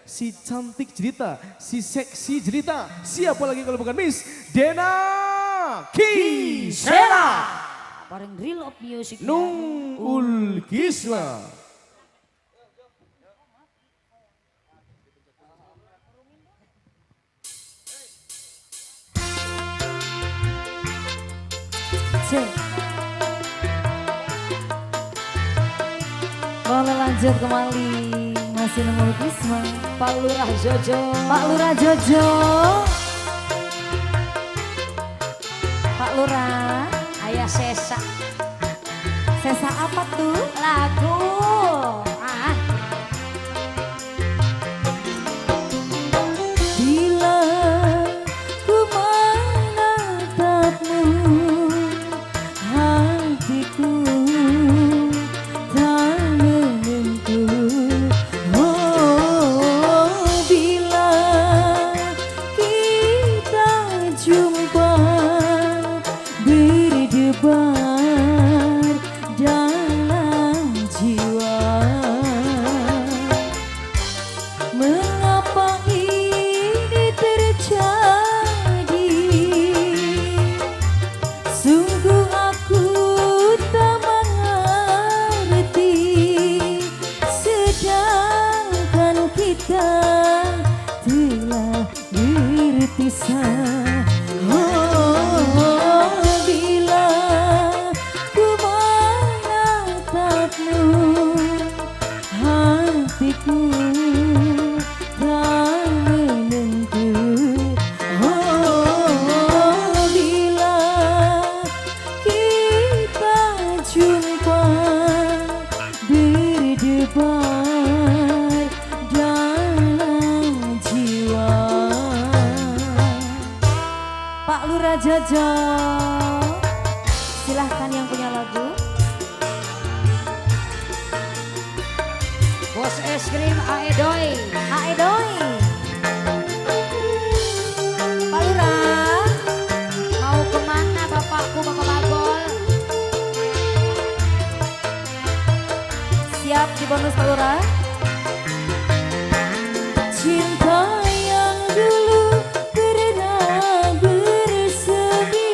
si cantik jelita, si seksi jelita. Siapa lagi kalau bukan Miss Dena Kisela Bareng Real of Music Nungul Kisma. Boleh lanjut kembali, masih Nungul Kisma. Pak Lurah Jojo. Pak Lurah Jojo. Pak Lurah. Ayah Sesa. Sesa apa tuh? Lagu. Ah. Bila ku menatapmu, hatiku tak menentu. Oh, bila kita jumpa berdebar dalam jiwa. Mengapa ini terjadi? Sungguh aku tak mengerti. Sedangkan kita telah berpisah. Oh, bila ku menatapmu, hatiku tak menentu. Oh, bila kita jumpa berdebar dalam jiwa. Pak Lurah Jojo, silahkan yang punya lagu. Bos es krim Aedoy. Aedoy. Pak Lurah, Mau kemana bapakku, Bapak Bagol? siap di bonus Pak Lurah. Cinta yang dulu pernah bersemi,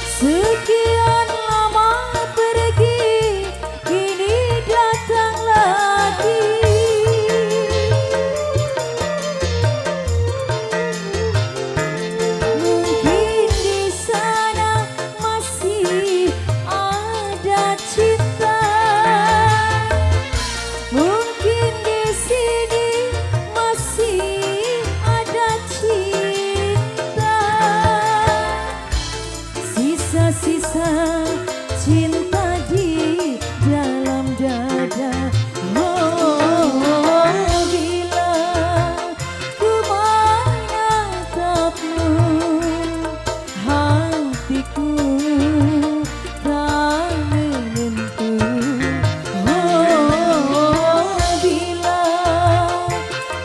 sekian lama pergi, kini datang lagi. Mungkin di sana masih ada cinta, mungkin di sini masih ada cinta. Sisa-sisa cinta di dalam dada. Oh, bila ku menatapmu, hatiku tak menentu. Oh, bila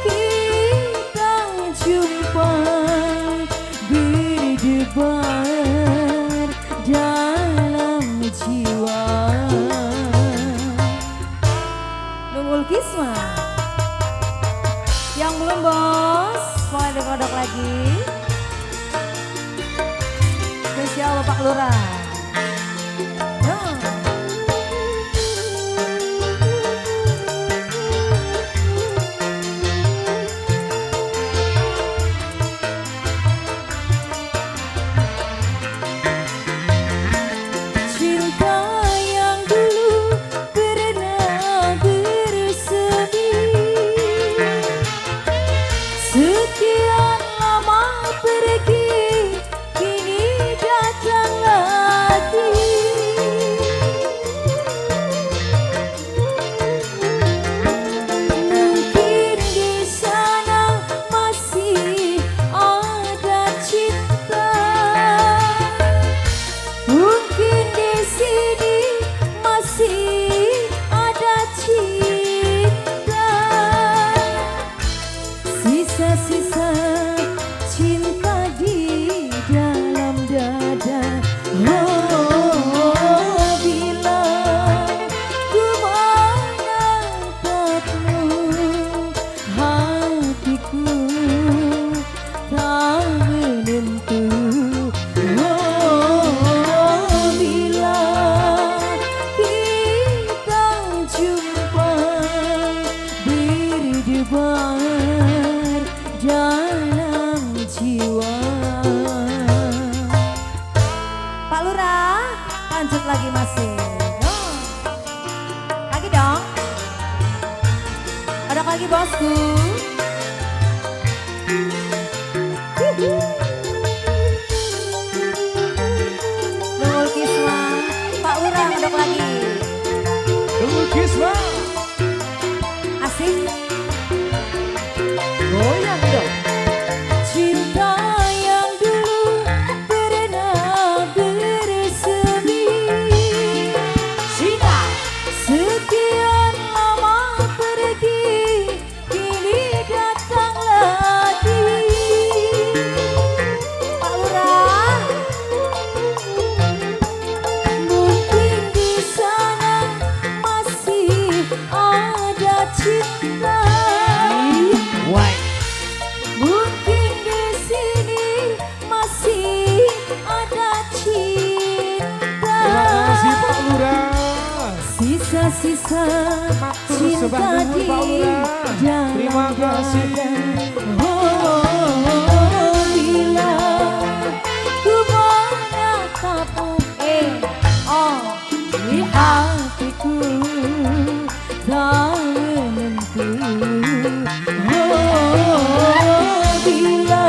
kita jumpa berdebar dalam jiwa. Nungul Kisma. Yang belum bos, boleh dikodok lagi. Spesial Bapak Lurah. Yo. Cinta yang dulu pernah bersemi, sekian lama pergi, kini datang lagi. lagi masih. Oh. Lagi dong. Ada lagi bosku. Nurul Kisma, Pak Lurah ada lagi. Nurul Kisma. Asik. Goyang dong. Cinta yang dulu pernah bersemi. Cinta. Sekian lama pergi, kini datang lagi. Pak Lurah, mungkin di sana masih ada cinta. Why? Mungkin di sini masih ada cinta. Terima kasih Pak Lurah. Sisa-sisa Matur cinta sembah nuwun, di Pak Lurah. dalam Terima kasih. Oh, bila ku menatapmu, di hatiku tak menentu. Oh, bila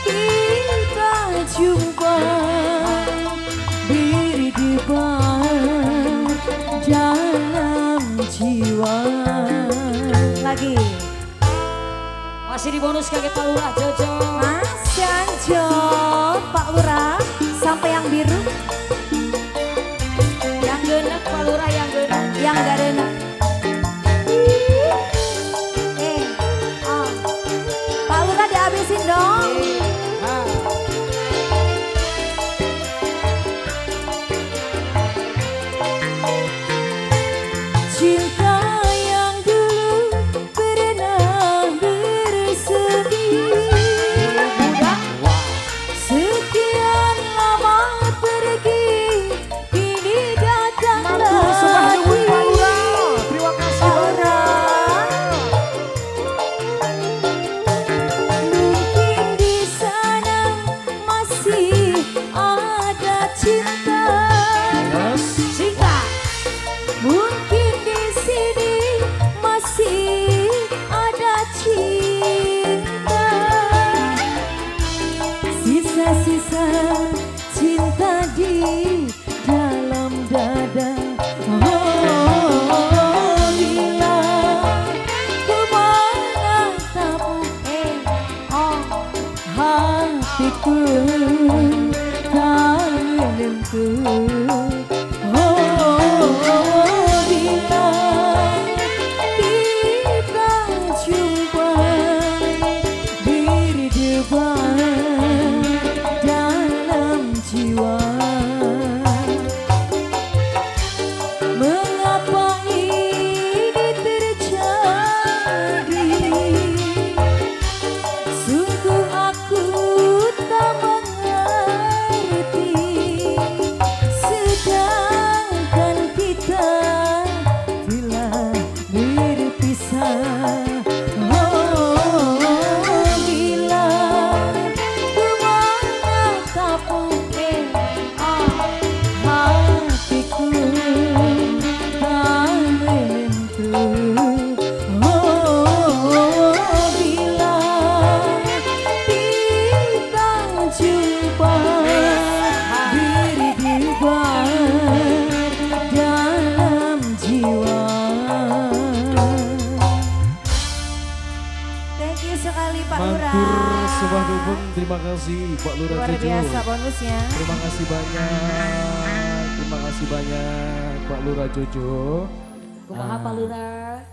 kita jumpa berdebar dalam jiwa. Lagi Masih di bonus kaget Pak Lurah Jojo. Mas Janjo, Pak Lurah, sampai yang biru, Yang genep Pak Lurah yang genep. yang gak ada. Pak Lurah dihabisin dong. Ah. Cinta yang dulu pernah bersemi. Sekian lama pergi, kini datang Matur sembah nuwun, Pak lagi. Lurah. Terima kasih Pak banyak. Mungkin di sana masih ada cinta. Yes. Cinta. Mungkin di sini masih ada cinta. Sisa-sisa cinta di dalam dada. Oh, bila ku menatapmu, hatiku tak menentu. Oh, bila kita jumpa berdebar dalam jiwa. Mengapa ini terjadi? Sungguh aku tak mengerti. Sedangkan kita telah berpisah. Oh, bila ku menatapmu, hatiku tak menentu. Oh, bila kita jumpa berdebar dalam jiwa. Thank you sekali Pak Lurah. Matur sembah nuwun. Terima kasih Pak Lurah Luar Jojo. biasa bonusnya. Terima kasih banyak. Terima kasih banyak Pak Lurah Jojo. Kumaha Pak Lurah.